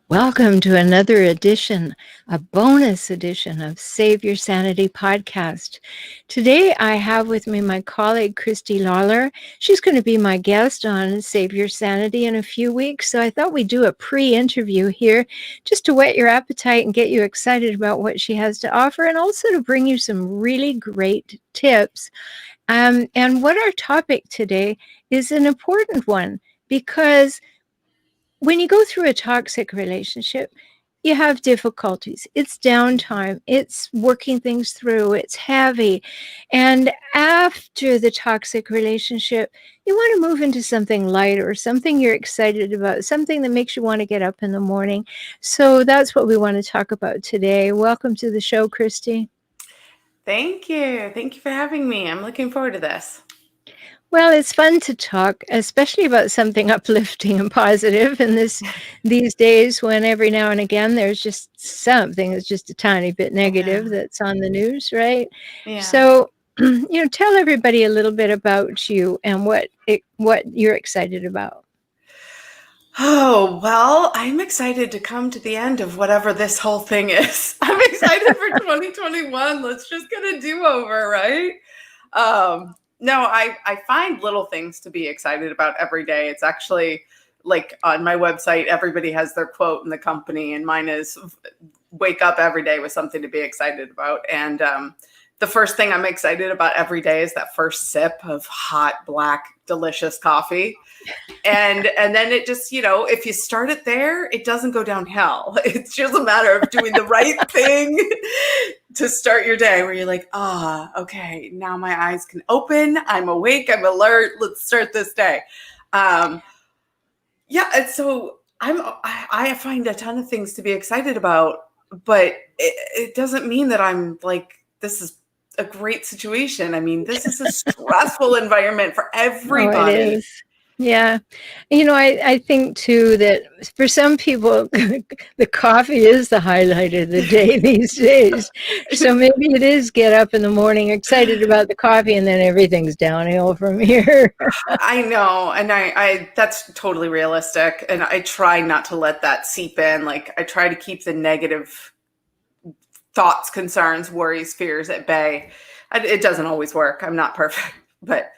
Welcome to another edition, a bonus edition of Save Your Sanity podcast. Today I have with me my colleague, Christie Lawler. She's going to be my guest on Save Your Sanity in a few weeks. So I thought we'd do a pre-interview here just to whet your appetite and get you excited about what she has to offer, and also to bring you some really great tips. And what our topic today is an important one, because when you go through a toxic relationship, you have difficulties. It's downtime. It's working things through. It's heavy. And after the toxic relationship, you want to move into something lighter, something you're excited about, something that makes you want to get up in the morning. So that's what we want to talk about today. Welcome to the show, Christy. Thank you. Thank you for having me. I'm looking forward to this. Well, it's fun to talk, especially about something uplifting and positive in these days when every now and again there's just something that's just a tiny bit negative that's on the news, right? Yeah. So, tell everybody a little bit about you and what you're excited about. Oh, well, I'm excited to come to the end of whatever this whole thing is. I'm excited for 2021. Let's just get a do-over, right? No, I find little things to be excited about every day. It's actually like on my website, everybody has their quote in the company, and mine is wake up every day with something to be excited about. And the first thing I'm excited about every day is that first sip of hot, black, delicious coffee. And then it just, if you start it there, it doesn't go downhill. It's just a matter of doing the right thing to start your day, where you're like, okay, now my eyes can open. I'm awake. I'm alert. Let's start this day. And so I find a ton of things to be excited about, but it doesn't mean that I'm like, this is a great situation. I mean, this is a stressful environment for everybody. Oh, it is. Yeah. I think too that for some people, the coffee is the highlight of the day these days. So maybe it is get up in the morning excited about the coffee, and then everything's downhill from here. I know. And I that's totally realistic. And I try not to let that seep in. Like, I try to keep the negative thoughts, concerns, worries, fears at bay. It doesn't always work. I'm not perfect, but...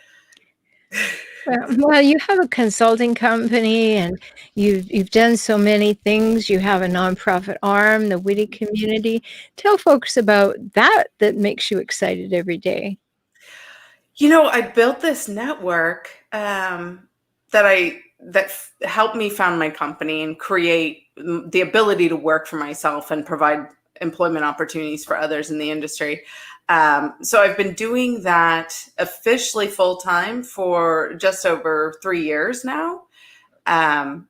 Well, you have a consulting company, and you've done so many things. You have a nonprofit arm, the Witty Community. Tell folks about that makes you excited every day. I built this network that helped me found my company and create the ability to work for myself and provide employment opportunities for others in the industry. So I've been doing that officially full-time for just over 3 years now,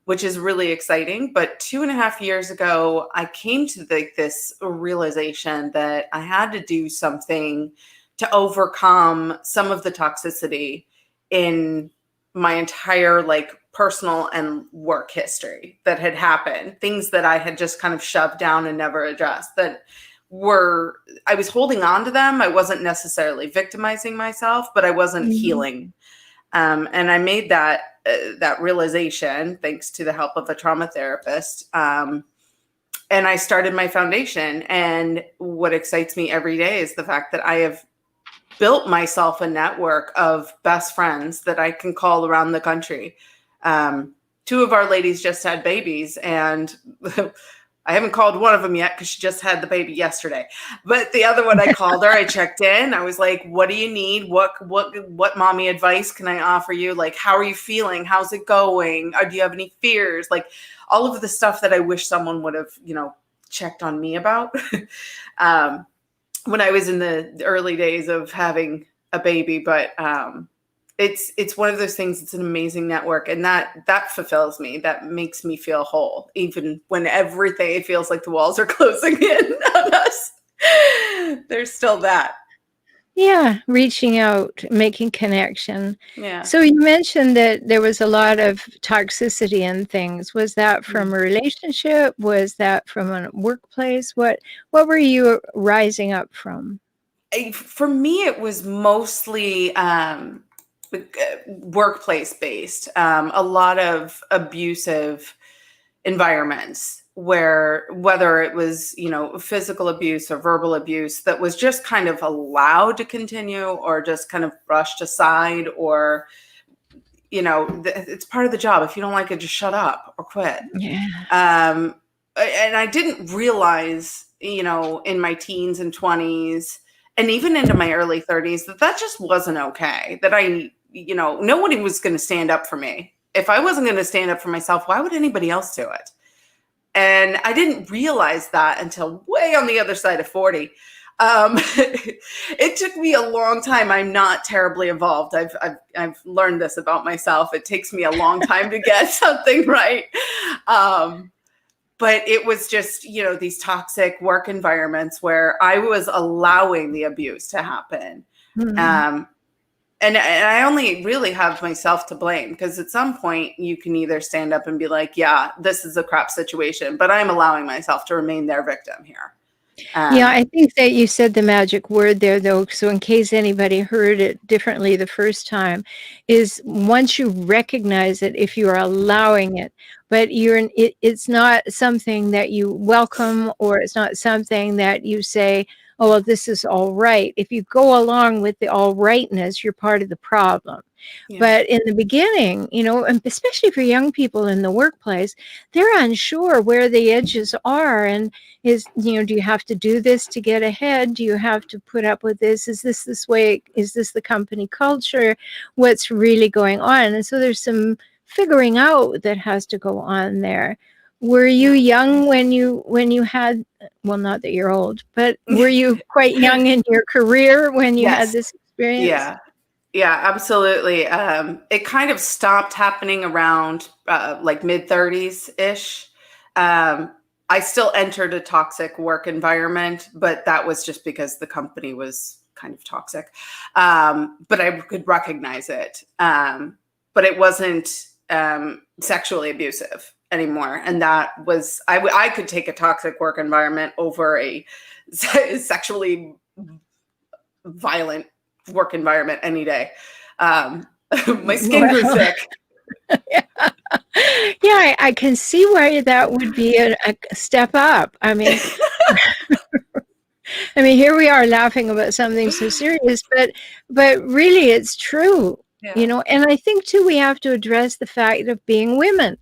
which is really exciting. But 2.5 years ago, I came to this realization that I had to do something to overcome some of the toxicity in my entire personal and work history that had happened, things that I had just kind of shoved down and never addressed, that I was holding on to them. I wasn't necessarily victimizing myself, but I wasn't healing. And I made that realization thanks to the help of a trauma therapist. And I started my foundation. And what excites me every day is the fact that I have built myself a network of best friends that I can call around the country. 2 of our ladies just had babies, and I haven't called one of them yet because she just had the baby yesterday. But the other one, I called her, I checked in. I was like, what do you need? What mommy advice can I offer you? Like, how are you feeling? How's it going? Or do you have any fears? Like, all of the stuff that I wish someone would have, checked on me about. When I was in the early days of having a baby. But it's one of those things. It's an amazing network, and that fulfills me. That makes me feel whole, even when it feels like the walls are closing in on us. There's still that. Yeah, reaching out, making connection. Yeah. So you mentioned that there was a lot of toxicity and things. Was that from a relationship? Was that from a workplace? What were you rising up from? For me, it was mostly workplace based. A lot of abusive environments where, whether it was, physical abuse or verbal abuse, that was just kind of allowed to continue or just kind of brushed aside, or, it's part of the job. If you don't like it, just shut up or quit. Yeah. And I didn't realize, in my teens and 20s and even into my early 30s, that just wasn't okay. That nobody was going to stand up for me. If I wasn't going to stand up for myself, why would anybody else do it? And I didn't realize that until way on the other side of 40. It took me a long time. I'm not terribly evolved. I've learned this about myself. It takes me a long time to get something right. But it was just, these toxic work environments where I was allowing the abuse to happen. Mm-hmm. And I only really have myself to blame, because at some point you can either stand up and be like, yeah, this is a crap situation, but I'm allowing myself to remain their victim here. Yeah, I think that you said the magic word there, though. So in case anybody heard it differently the first time, is once you recognize it, if you are allowing it, but it's not something that you welcome, or it's not something that you say, oh, well, this is all right. If you go along with the all rightness, you're part of the problem. Yeah. But in the beginning, and especially for young people in the workplace, they're unsure where the edges are. And do you have to do this to get ahead? Do you have to put up with this? Is this way? Is this the company culture? What's really going on? And so there's some figuring out that has to go on there. Were you young when you had, well, not that you're old, but were you quite young in your career when you had this experience? Yeah, absolutely. It kind of stopped happening around like mid-30s ish. I still entered a toxic work environment, but that was just because the company was kind of toxic. But I could recognize it. But it wasn't sexually abusive anymore. And that was, I could take a toxic work environment over a sexually violent work environment any day. My skin grew thick. Yeah, I can see why that would be a step up. I mean, here we are laughing about something so serious, but really it's true, and I think too, we have to address the fact of being women.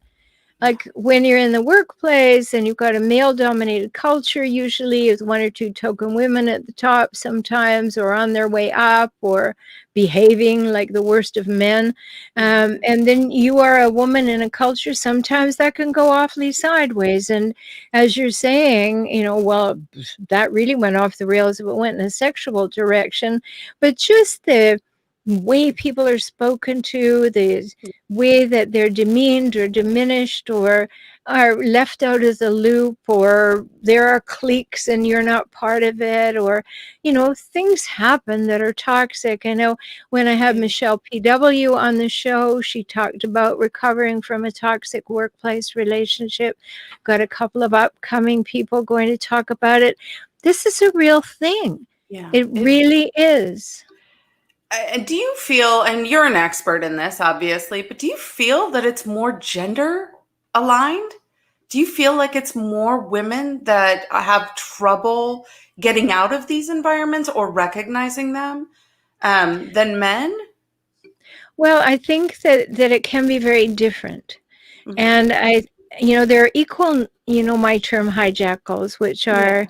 Like when you're in the workplace and you've got a male-dominated culture, usually with one or two token women at the top sometimes, or on their way up, or behaving like the worst of men. And then you are a woman in a culture, sometimes that can go awfully sideways. And as you're saying, well, that really went off the rails if it went in a sexual direction. But just the way people are spoken to, the way that they're demeaned or diminished or are left out of the loop, or there are cliques and you're not part of it, or things happen that are toxic. I know when I had Michelle PW on the show, she talked about recovering from a toxic workplace relationship. Got a couple of upcoming people going to talk about it. This is a real thing. It really is. And do you feel, and you're an expert in this, obviously, but do you feel that it's more gender aligned? Do you feel like it's more women that have trouble getting out of these environments or recognizing them than men? Well, I think that it can be very different. Mm-hmm. And there are equal, my term hijackals, which are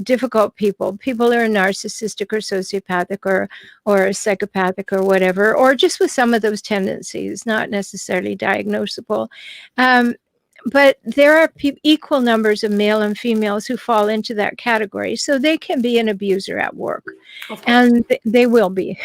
difficult people who are narcissistic or sociopathic or psychopathic or whatever, or just with some of those tendencies, not necessarily diagnosable. But there are equal numbers of male and females who fall into that category. So they can be an abuser at work. And they will be,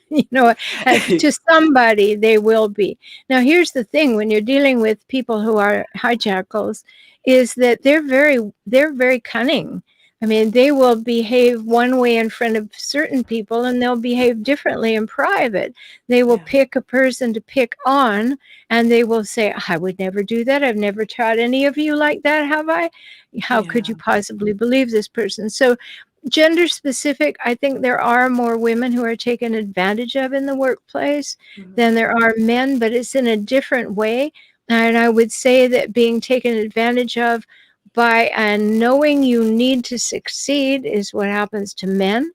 to somebody, they will be. Now, here's the thing. When you're dealing with people who are hijackals, is that they're very cunning. I mean, they will behave one way in front of certain people and they'll behave differently in private. They will pick a person to pick on and they will say, I would never do that. I've never taught any of you like that, have I? How could you possibly believe this person? So gender specific, I think there are more women who are taken advantage of in the workplace than there are men, but it's in a different way. And I would say that being taken advantage of by knowing you need to succeed is what happens to men.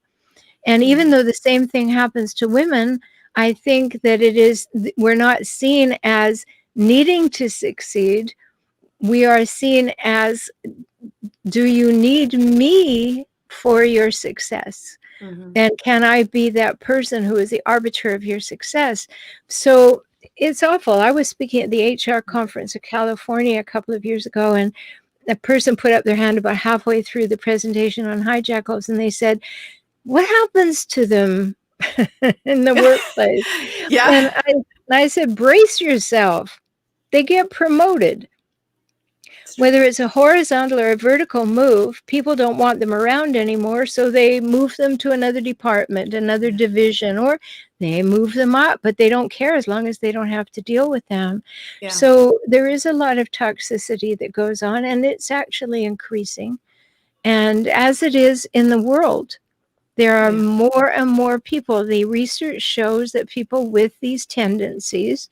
And even though the same thing happens to women, I think that we're not seen as needing to succeed. We are seen as, do you need me for your success? And can I be that person who is the arbiter of your success? So it's awful. I was speaking at the HR conference in California a couple of years ago, and a person put up their hand about halfway through the presentation on hijackals, and they said, what happens to them in the workplace? Yeah. And I said, brace yourself. They get promoted. Whether it's a horizontal or a vertical move, people don't want them around anymore, so they move them to another department, another division, or they move them up, but they don't care as long as they don't have to deal with them. Yeah. So there is a lot of toxicity that goes on, and it's actually increasing. And as it is in the world, there are more and more people. The research shows that people with these tendencies,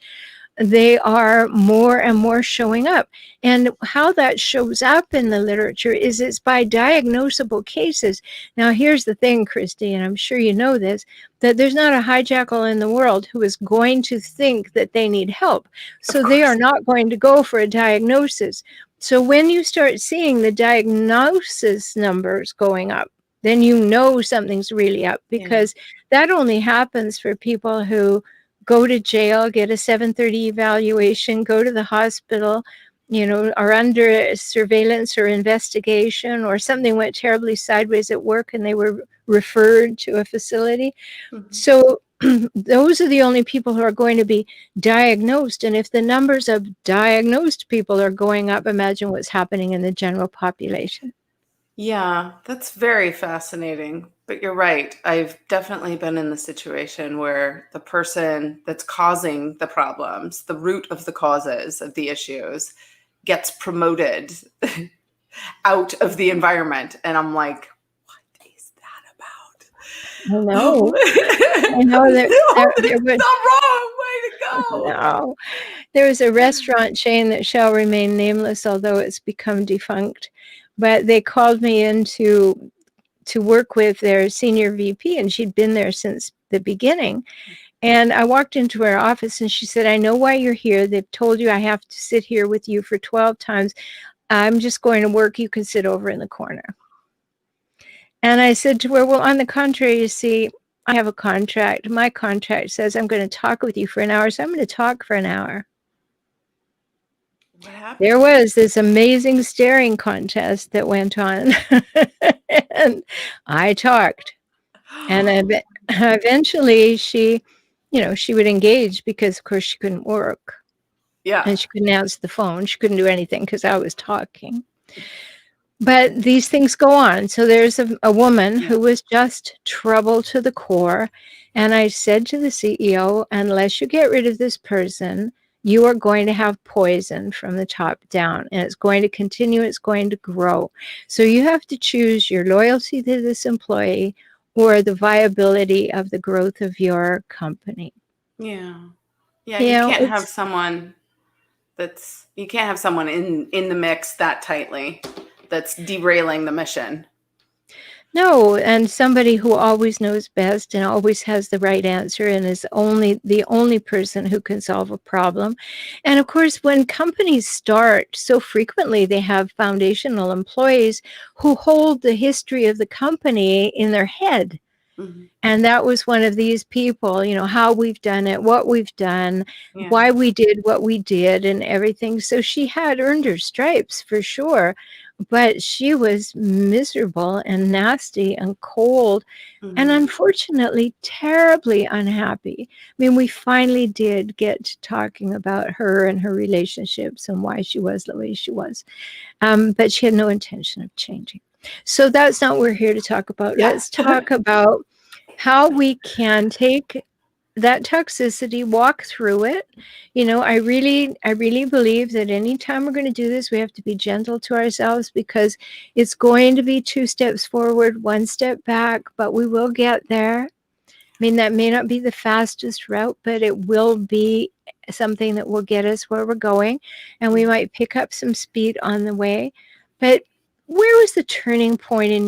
they are more and more showing up. And how that shows up in the literature is it's by diagnosable cases. Now, here's the thing, Christie, and I'm sure you know this, that there's not a hijackal in the world who is going to think that they need help. So they are not going to go for a diagnosis. So when you start seeing the diagnosis numbers going up, then you know something's really up, because that only happens for people who go to jail, get a 730 evaluation, go to the hospital, are under surveillance or investigation, or something went terribly sideways at work and they were referred to a facility. So those are the only people who are going to be diagnosed. And if the numbers of diagnosed people are going up, imagine what's happening in the general population. Yeah, that's very fascinating. But you're right. I've definitely been in the situation where the person that's causing the problems, the root of the causes of the issues, gets promoted out of the environment. And I'm like, what is that about? I know. I know that there was the wrong way to go. No. There was a restaurant chain that shall remain nameless, although it's become defunct. But they called me in to work with their senior VP, and she'd been there since the beginning. And I walked into her office and she said, I know why you're here. They've told you I have to sit here with you for 12 times. I'm just going to work. You can sit over in the corner. And I said to her, well, on the contrary, you see, I have a contract. My contract says I'm going to talk with you for an hour, so I'm going to talk for an hour. What happened? There was this amazing staring contest that went on, and I talked. And eventually she, she would engage because, of course, she couldn't work. Yeah. And she couldn't answer the phone. She couldn't do anything because I was talking. But these things go on. So there's a woman who was just trouble to the core. And I said to the CEO, unless you get rid of this person, you are going to have poison from the top down, and it's going to continue. It's going to grow. So you have to choose your loyalty to this employee or the viability of the growth of your company. Yeah. Yeah. You can't have someone in the mix that tightly that's derailing the mission. No, and somebody who always knows best and always has the right answer and is the only person who can solve a problem. And of course, when companies start, so frequently they have foundational employees who hold the history of the company in their head. And that was one of these people, how we've done it, what we've done, why we did what we did and everything. So she had earned her stripes for sure, but she was miserable and nasty and cold and unfortunately terribly unhappy. I mean, we finally did get to talking about her and her relationships and why she was the way she was. But she had no intention of changing. So that's not what we're here to talk about. Let's talk about how we can take that toxicity, walk through it. I really believe that anytime we're going to do this, we have to be gentle to ourselves, because it's going to be 2 steps forward, 1 step back, but we will get there. I mean, that may not be the fastest route, but it will be something that will get us where we're going, and we might pick up some speed on the way. But where was the turning point in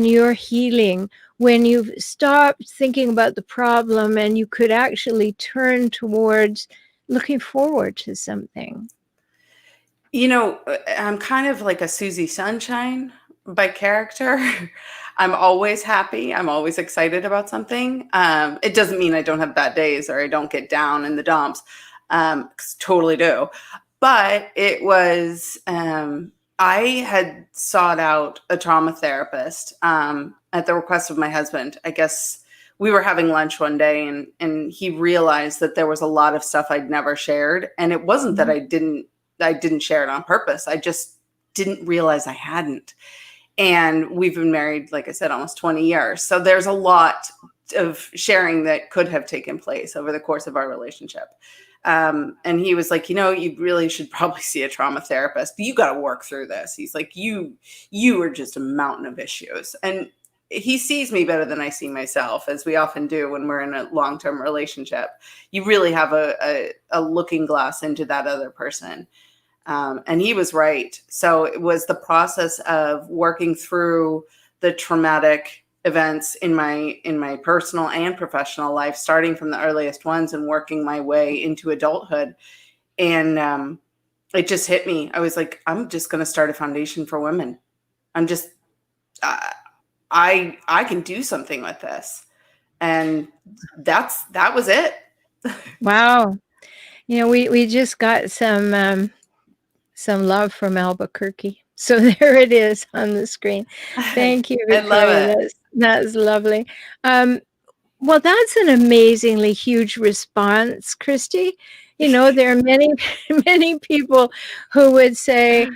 your healing when you've stopped thinking about the problem and you could actually turn towards looking forward to something? I'm kind of like a Susie Sunshine by character. I'm always happy. I'm always excited about something. It doesn't mean I don't have bad days or I don't get down in the dumps. 'Cause totally do. But it was, I had sought out a trauma therapist at the request of my husband. I guess we were having lunch one day and he realized that there was a lot of stuff I'd never shared. And it wasn't that I didn't share it on purpose. I just didn't realize I hadn't. And we've been married, like I said, almost 20 years. So there's a lot of sharing that could have taken place over the course of our relationship. And he was like, you really should probably see a trauma therapist. You got to work through this. He's like, you are just a mountain of issues. And he sees me better than I see myself, as we often do when we're in a long-term relationship. You really have a looking glass into that other person. And he was right. So it was the process of working through the traumatic events in my personal and professional life, starting from the earliest ones and working my way into adulthood. And it just hit me. I was like, I'm just going to start a foundation for women. I'm just, I can do something with this. And that was it. Wow. We just got some love from Albuquerque. So there it is on the screen. Thank you, I love Victoria. it. That's lovely. Well, that's an amazingly huge response, Christie. There are many, many people who would say,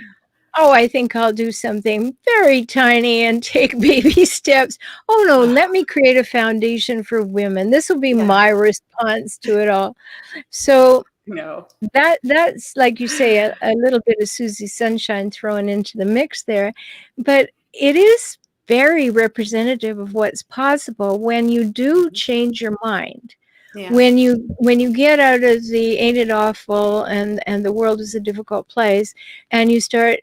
oh, I think I'll do something very tiny and take baby steps. Oh, no, let me create a foundation for women. This will be my response to it all. So No. that's like you say, a little bit of Susie Sunshine thrown into the mix there. But it is very representative of what's possible when you do change your mind. Yeah. When you get out of the ain't it awful and the world is a difficult place, and you start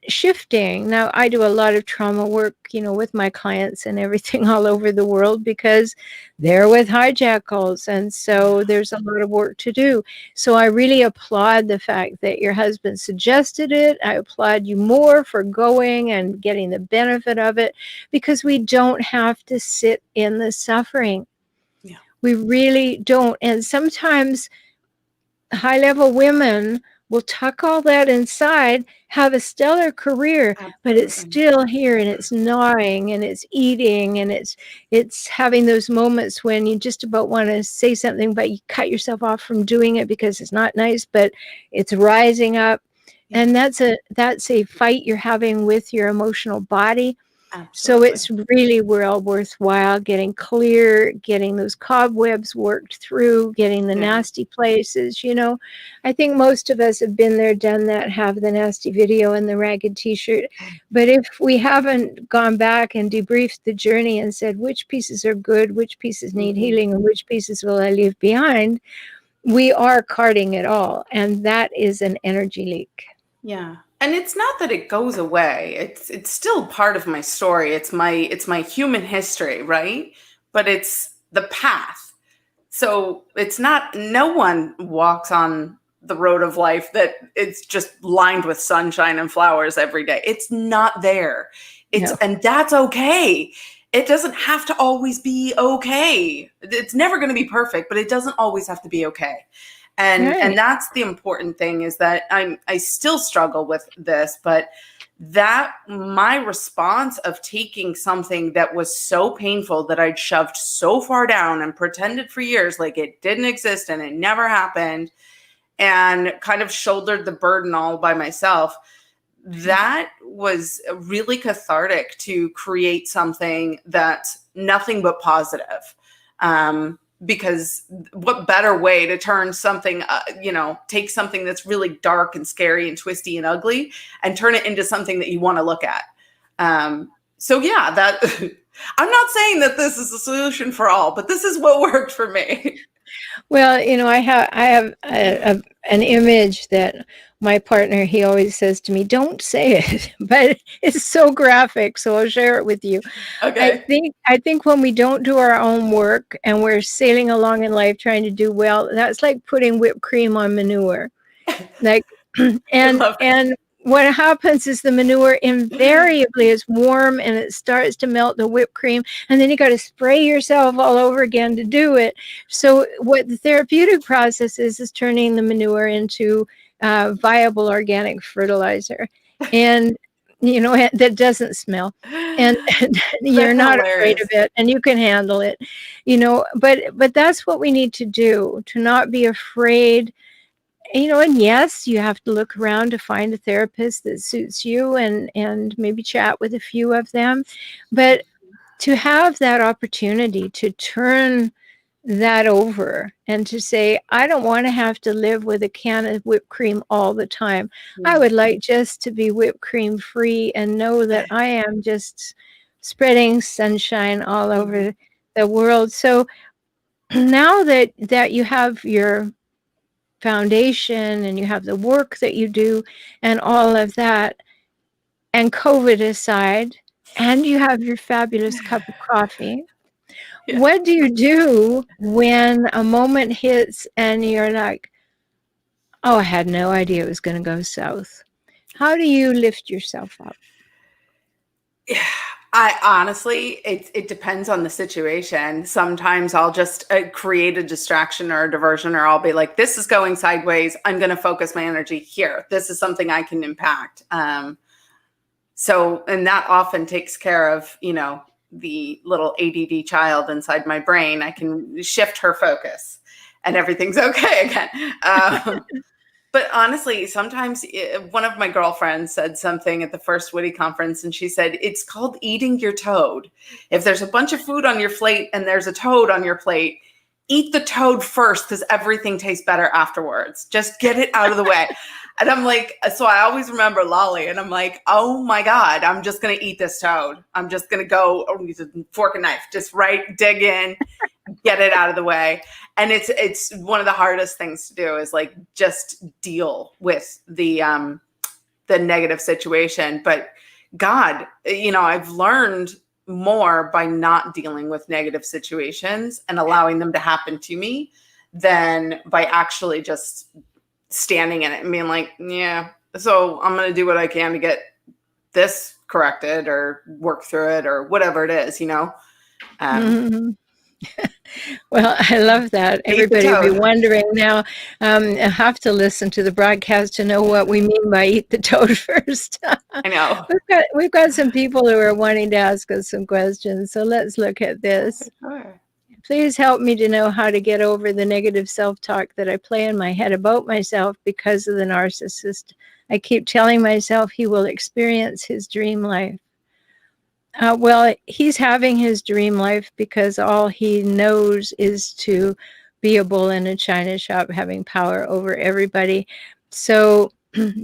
shifting. Now, I do a lot of trauma work, with my clients and everything all over the world because they're with hijackals. And so there's a lot of work to do. So I really applaud the fact that your husband suggested it. I applaud you more for going and getting the benefit of it, because we don't have to sit in the suffering. Yeah. We really don't. And sometimes high-level women will tuck all that inside, have a stellar career, but it's still here and it's gnawing and it's eating and it's having those moments when you just about want to say something, but you cut yourself off from doing it because it's not nice, but it's rising up. And that's a fight you're having with your emotional body. Absolutely. So it's really well worthwhile getting clear, getting those cobwebs worked through, getting the nasty places. I think most of us have been there, done that, have the nasty video and the ragged t-shirt. But if we haven't gone back and debriefed the journey and said which pieces are good, which pieces need healing, and which pieces will I leave behind, we are carting it all. And that is an energy leak. Yeah. And it's not that it goes away. It's still part of my story. It's my human history, right? But it's the path. So it's not, no one walks on the road of life that it's just lined with sunshine and flowers every day. It's not there. And that's okay. It doesn't have to always be okay. It's never going to be perfect, but it doesn't always have to be okay. And that's the important thing, is that I still struggle with this, but that my response of taking something that was so painful that I'd shoved so far down and pretended for years like it didn't exist and it never happened, and kind of shouldered the burden all by myself, that was really cathartic to create something that's nothing but positive. Because what better way to turn something, take something that's really dark and scary and twisty and ugly and turn it into something that you want to look at. So yeah, that I'm not saying that this is a solution for all, but this is what worked for me. Well, I have an image that my partner, he always says to me, "Don't say it," but it's so graphic, so I'll share it with you. Okay. I think when we don't do our own work and we're sailing along in life trying to do well, that's like putting whipped cream on manure. Like, I love and what happens is the manure it. invariably is warm and it starts to melt the whipped cream, and then you got to spray yourself all over again to do it. So what the therapeutic process is turning the manure into viable organic fertilizer, and that doesn't smell, and you're That's not afraid of hilarious. it, and you can handle it. But that's what we need to do, to not be afraid. And yes, you have to look around to find a therapist that suits you, and maybe chat with a few of them. But to have that opportunity to turn that over and to say, I don't want to have to live with a can of whipped cream all the time. I Mm. would like just to be whipped cream free and know that I am just spreading sunshine all Mhm. over the world. So now that you have your foundation and you have the work that you do and all of that, and COVID aside, and you have your fabulous cup of coffee, Yeah. what do you do when a moment hits and you're like, oh, I had no idea it was going to go south? How do you lift yourself up? Yeah, I honestly, it depends on the situation. Sometimes I'll just create a distraction or a diversion, or I'll be like, "This is going sideways. I'm going to focus my energy here. This is something I can impact." And that often takes care of, the little ADD child inside my brain. I can shift her focus, and everything's okay again. Um, But honestly, sometimes one of my girlfriends said something at the first Witty conference, and she said, it's called eating your toad. If there's a bunch of food on your plate and there's a toad on your plate, eat the toad first because everything tastes better afterwards. Just get it out of the way. And I'm like, so I always remember Lolly, and I'm like, oh my God, I'm just going to eat this toad. I'm just going to go use a fork and knife, just dig in, get it out of the way. And it's one of the hardest things to do is like just deal with the negative situation. But God, I've learned more by not dealing with negative situations and allowing them to happen to me than by actually just standing in it and being like, yeah, so I'm going to do what I can to get this corrected or work through it or whatever it is. um, Mhm. Well, I love that. eat the Everybody will be toad. wondering now. I have to listen to the broadcast to know what we mean by eat the toad first. I know. We've got some people who are wanting to ask us some questions, so let's look at this. Sure. Please help me to know how to get over the negative self-talk that I play in my head about myself because of the narcissist. I keep telling myself he will experience his dream life. Well, he's having his dream life because all he knows is to be a bull in a china shop, having power over everybody. So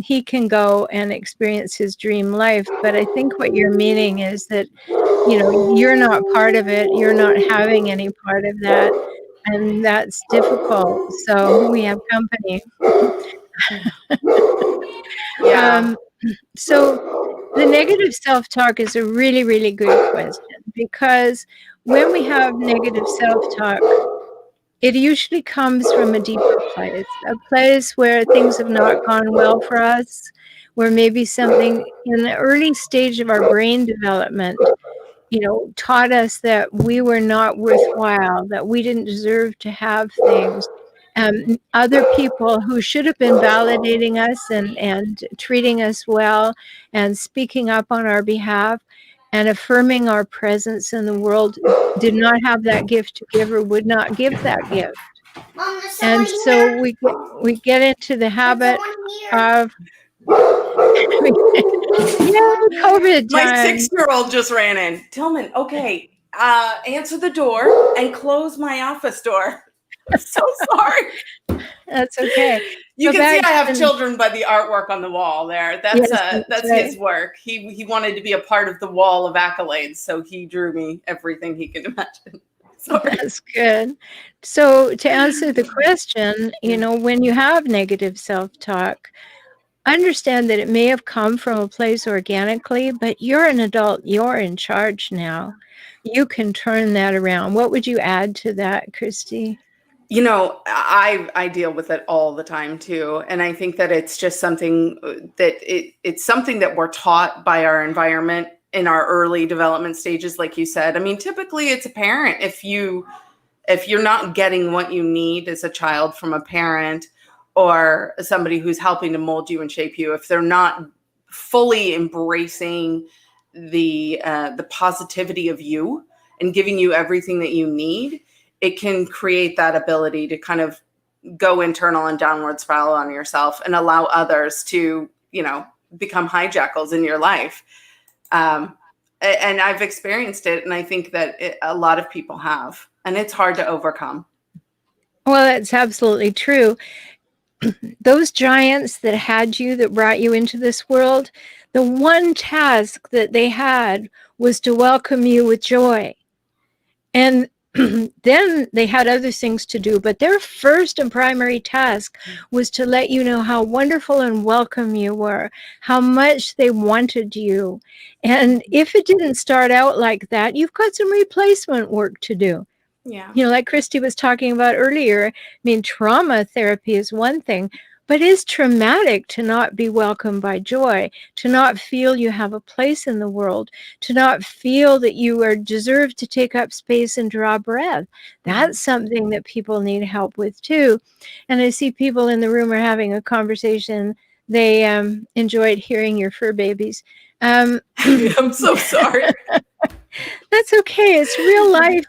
he can go and experience his dream life. But I think what you're meaning is that, you're not part of it. You're not having any part of that. And that's difficult. So we have company. Yeah. Um, so the negative self-talk is a really, really good question, because when we have negative self-talk, it usually comes from a deeper place, a place where things have not gone well for us, where maybe something in the early stage of our brain development taught us that we were not worthwhile, that we didn't deserve to have things. Other people who should have been validating us and treating us well and speaking up on our behalf and affirming our presence in the world did not have that gift to give, or would not give that gift. Mom, there's someone And here. so we get into the There's habit someone here. of yeah, COVID My time. 6-year-old just ran in. Tillman, okay, answer the door and close my office door. I'm so sorry. That's okay. You So can see back I to have the children by the artwork on the wall there. That's yes, that's that's right. his work. He wanted to be a part of the wall of accolades, so he drew me everything he could imagine. Sorry. That's good. So to answer the question, Yeah. when you have negative self-talk, understand that it may have come from a place organically, but you're an adult. You're in charge now. You can turn that around. What would you add to that, Christy? I deal with it all the time too, and I think that it's just something it's something that we're taught by our environment in our early development stages, like you said. I mean, typically it's a parent. If you're not getting what you need as a child from a parent or somebody who's helping to mold you and shape you, if they're not fully embracing the positivity of you and giving you everything that you need, it can create that ability to kind of go internal and downward spiral on yourself and allow others to, become hijackals in your life. And I've experienced it, and I think that a lot of people have, and it's hard to overcome. Well, that's absolutely true. Those giants that had you, that brought you into this world, the one task that they had was to welcome you with joy. And then they had other things to do, but their first and primary task was to let you know how wonderful and welcome you were, how much they wanted you. And if it didn't start out like that, you've got some replacement work to do. Yeah. Like Christy was talking about earlier, I mean, trauma therapy is one thing, but it's traumatic to not be welcomed by joy, to not feel you have a place in the world, to not feel that you are deserved to take up space and draw breath. That's something that people need help with too. And I see people in the room are having a conversation. They enjoyed hearing your fur babies. I'm so sorry. That's okay. It's real life,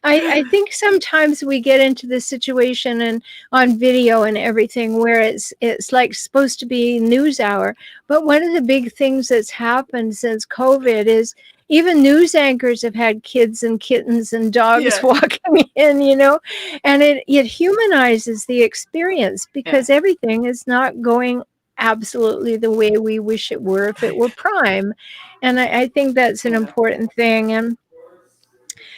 I think sometimes we get into this situation and on video and everything where it's like supposed to be news hour. But one of the big things that's happened since COVID is even news anchors have had kids and kittens and dogs Yeah. walking in, and it humanizes the experience because everything is not going absolutely the way we wish it were if it were prime. And I think that's an important thing. And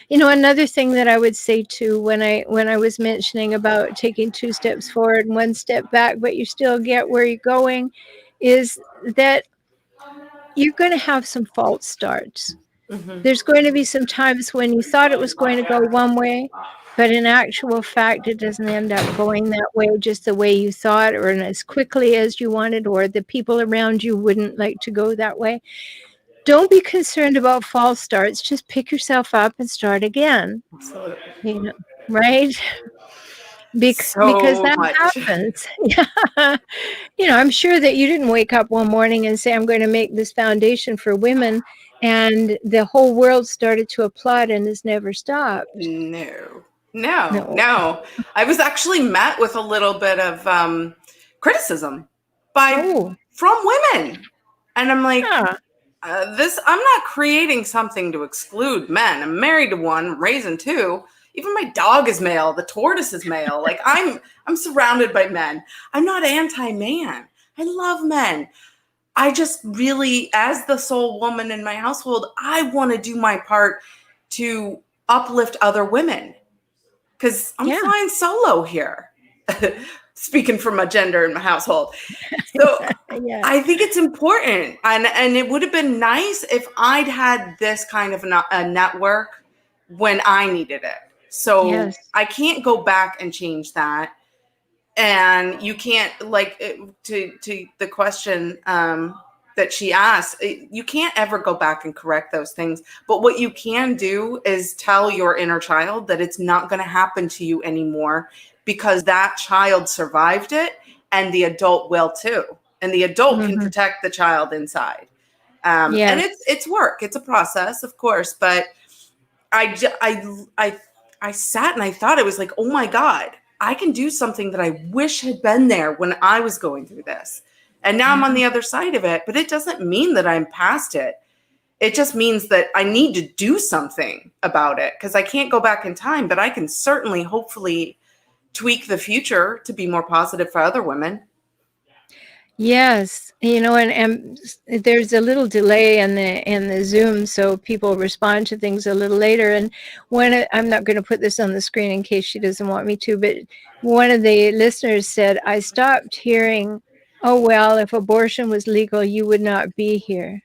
another thing that I would say too, when I was mentioning about taking 2 steps forward and 1 step back, but you still get where you're going, is that you're going to have some false starts. There's going to be some times when you thought it was going to go one way, but in actual fact, it doesn't end up going that way, just the way you thought, or as quickly as you wanted, or the people around you wouldn't like to go that way. Don't be concerned about false starts. Just pick yourself up and start again. Absolutely. Right? Because So that much. happens. I'm sure that you didn't wake up one morning and say, I'm going to make this foundation for women, and the whole world started to applaud and has never stopped. No. I was actually met with a little bit of criticism from women, and I'm like, I'm not creating something to exclude men. I'm married to one, raising two. Even my dog is male. The tortoise is male. Like I'm surrounded by men. I'm not anti-man. I love men. I just really, as the sole woman in my household, I want to do my part to uplift other women because I'm flying solo here. Speaking from my gender in my household. So I think it's important. And it would have been nice if I'd had this kind of a network when I needed it. So I can't go back and change that. And you can't, like, to the question that she asked, you can't ever go back and correct those things. But what you can do is tell your inner child that it's not going to happen to you anymore because that child survived it and the adult will too. And the adult can protect the child inside. And it's work. It's a process, of course. But I sat and I thought, it was like, oh my God, I can do something that I wish had been there when I was going through this. And now I'm on the other side of it, but it doesn't mean that I'm past it. It just means that I need to do something about it because I can't go back in time, but I can certainly, hopefully, tweak the future to be more positive for other women. Yes, there's a little delay in the Zoom, so people respond to things a little later. And I'm not going to put this on the screen in case she doesn't want me to, but one of the listeners said, "I stopped hearing, oh well, if abortion was legal, you would not be here."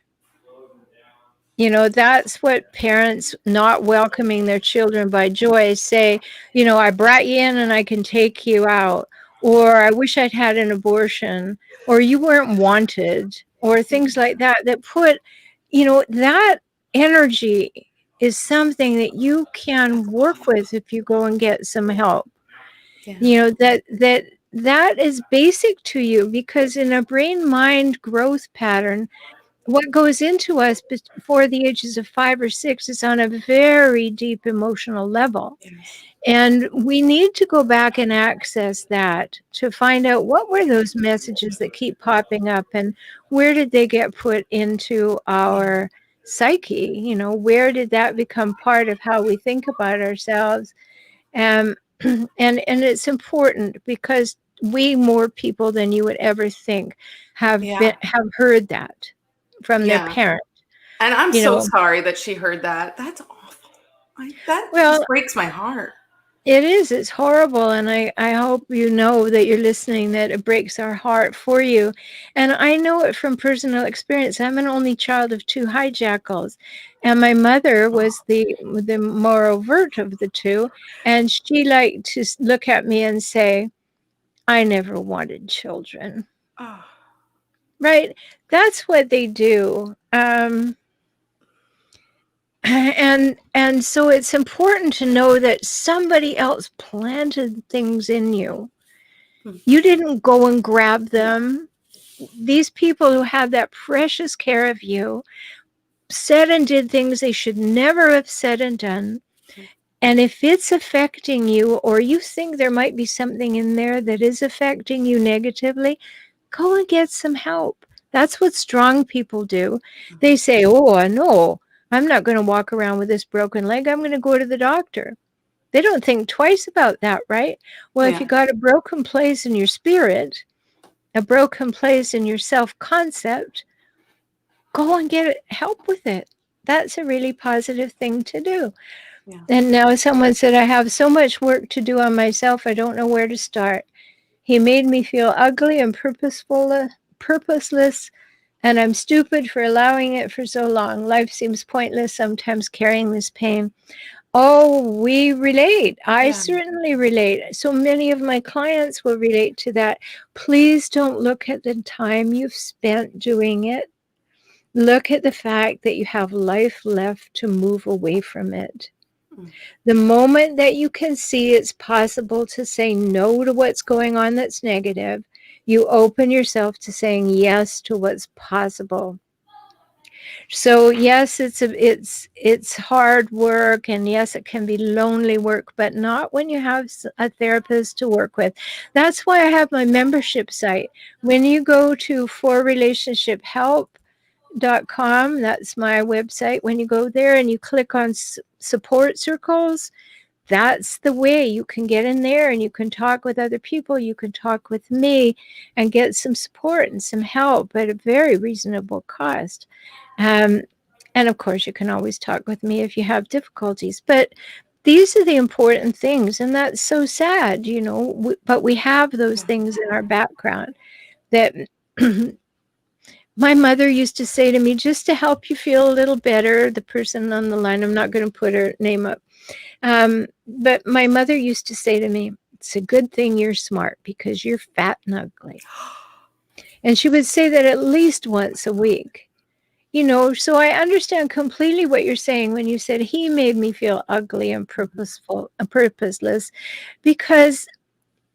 That's what parents not welcoming their children by joy say, I brought you in and I can take you out, or I wish I'd had an abortion, or you weren't wanted, or things like that, that put, that energy is something that you can work with if you go and get some help. Yeah. That is basic to you, because in a brain mind growth pattern, what goes into us before the ages of 5 or 6 is on a very deep emotional level. Yes. And we need to go back and access that to find out what were those messages that keep popping up, and where did they get put into Yeah. our psyche? Where did that become part of how we think about ourselves? Um, and it's important, because more people than you would ever think have Yeah. heard that from their Yeah. parent. And I'm You so know, sorry that she heard that. That's awful. That well, just breaks my heart. it is. It's horrible, and I hope you know that you're listening, that it breaks our heart for you. And I know it from personal experience. I'm an only child of 2 hijackals, and my mother Oh, was the more overt of the two, and she liked to look at me and say, "I never wanted children." oh, Right? That's what they do. And so it's important to know that somebody else planted things in you. hmm, You didn't go and grab yeah, them. These people who had that precious care of you said and did things they should never have said and done. yeah, And if it's affecting you, or you think there might be something in there that is affecting you negatively, go and get some help. That's what strong people do. mhm, They say, "Oh, no, I'm not going to walk around with this broken leg. I'm going to go to the doctor." They don't think twice about that, right? Well, if yeah, you got a broken place in your spirit, a broken place in your self concept, go and get help with it. That's a really positive thing to do. yeah, And now someone said, "I have so much work to do on myself, I don't know where to start. He made me feel ugly and purposeless, and I'm stupid for allowing it for so long. Life seems pointless sometimes carrying this pain." Oh, we relate. I yeah, certainly relate. So many of my clients will relate to that. Please don't look at the time you've spent doing it. Look at the fact that you have life left to move away from it. mm, The moment that you can see it's possible to say no to what's going on that's negative, you open yourself to saying yes to what's possible. So yes, it's hard work, and yes, it can be lonely work, but not when you have a therapist to work with. That's why I have my membership site. When you go to forrelationshiphelp.com, that's my website. When you go there and you click on support circles, that's the way you can get in there, and you can talk with other people. You can talk with me and get some support and some help at a very reasonable cost. Um, and of course, you can always talk with me if you have difficulties. But these are the important things. And that's so sad, but we have those yeah, things in our background that my mother used to say to me, just to help you feel a little better. The person on the line, I'm not going to put her name up. But my mother used to say to me, "It's a good thing you're smart, because you're fat and ugly." And she would say that at least once a week. So I understand completely what you're saying when you said he made me feel ugly and mhm, purposeless, because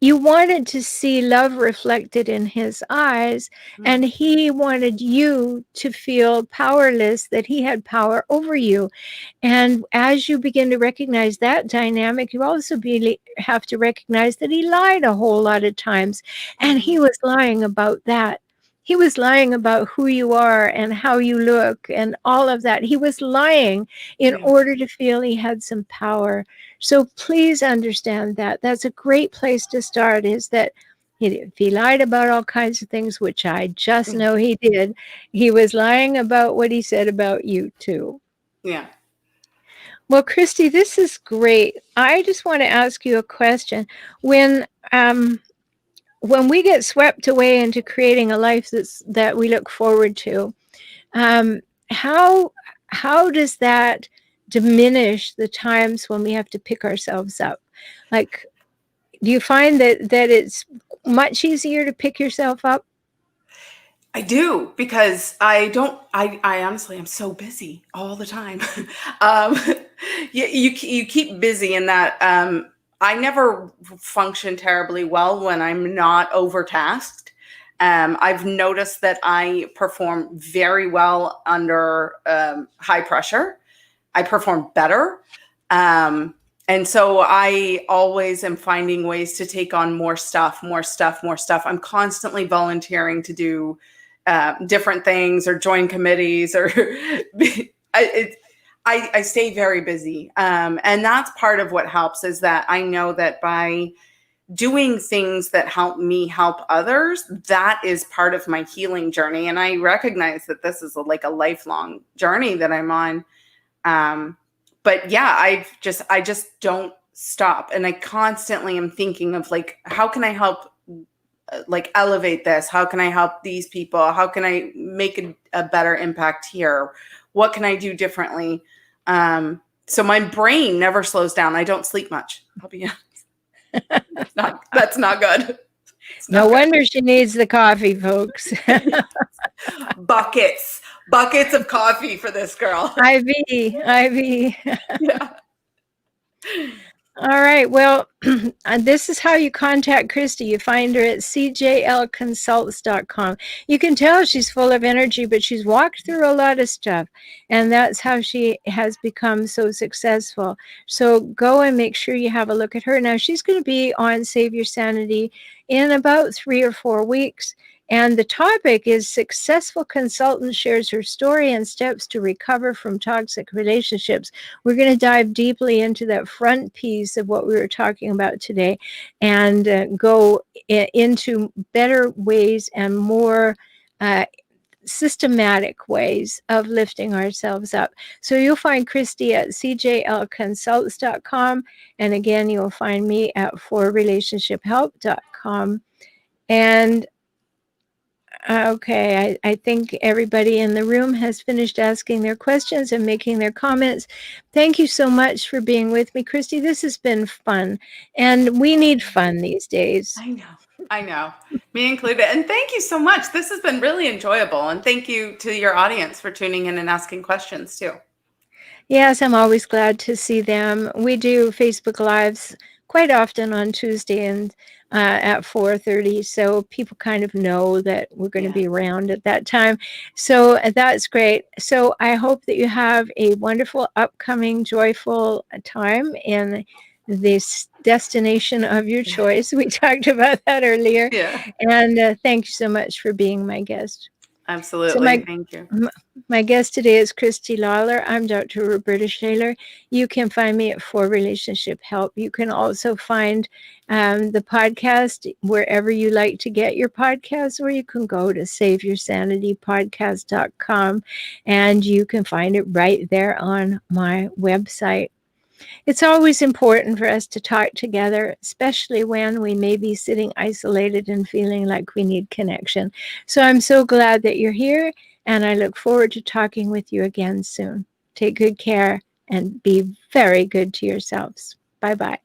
you wanted to see love reflected in his eyes, mm, and he wanted you to feel powerless, that he had power over you. And as you begin to recognize that dynamic, you also have to recognize that he lied a whole lot of times. And mhm, he was lying about that. He was lying about who you are and how you look and all of that. He was lying in yeah, order to feel he had some power. So please understand that. That's a great place to start, is that If he lied about all kinds of things, which I just Mm. know he did, he was lying about what he said about you too. Yeah. Well, Christie, this is great. I just want to ask you a question. When um, when we get swept away into creating a life that we look forward to, um, how does that diminish the times when we have to pick ourselves up? Like, do you find that it's much easier to pick yourself up? I do, because I honestly, I'm so busy all the time. um, you keep busy in that, I never function terribly well when I'm not overtasked. I've noticed that I perform very well under high pressure. I perform better. Um, and so I always am finding ways to take on more stuff, more stuff, more stuff. I'm constantly volunteering to do different things or join committees, or I stay very busy. And that's part of what helps, is that I know that by doing things that help me help others, that is part of my healing journey. And I recognize that this is like a lifelong journey that I'm on. But yeah, I just don't stop. And I constantly am thinking of like, how can I help, like, elevate this? How can I help these people? How can I make a better impact here? What can I do differently? So my brain never slows down. I don't sleep much. I'll be honest. That's not good. It's No not good. wonder she needs the coffee, folks. Buckets of coffee for this girl. IV. Yeah. All right. Well, this is how you contact Christie. You find her at cjlconsults.com. You can tell she's full of energy, but she's walked through a lot of stuff. And that's how she has become so successful. So go and make sure you have a look at her. Now, she's going to be on Save Your Sanity in about 3 or 4 weeks. And the topic is Successful Consultant Shares Her Story and Steps to Recover from Toxic Relationships. We're going to dive deeply into that front piece of what we were talking about today, and go into better ways and more systematic ways of lifting ourselves up. So you'll find Christie at cjlconsults.com. And again, you'll find me at forrelationshiphelp.com. And okay, I think everybody in the room has finished asking their questions and making their comments. Thank you so much for being with me, Christie. This has been fun, and we need fun these days. I know, me included. And thank you so much. This has been really enjoyable. And thank you to your audience for tuning in and asking questions too. Yes, I'm always glad to see them. We do Facebook Lives quite often on Tuesday and at 4:30, so people kind of know that we're going to be around at that time. So that's great. So I hope that you have a wonderful, upcoming, joyful time in this destination of your choice. We talked about that earlier. Yeah, And thank you so much for being my guest. absolutely. Thank you. My guest today is Christie Lawler. I'm Dr. Roberta Shaler. You can find me at For Relationship Help. You can also find the podcast wherever you like to get your podcasts, or you can go to SaveYourSanityPodcast.com, and you can find it right there on my website. It's always important for us to talk together, especially when we may be sitting isolated and feeling like we need connection. So I'm so glad that you're here, and I look forward to talking with you again soon. Take good care and be very good to yourselves. Bye-bye.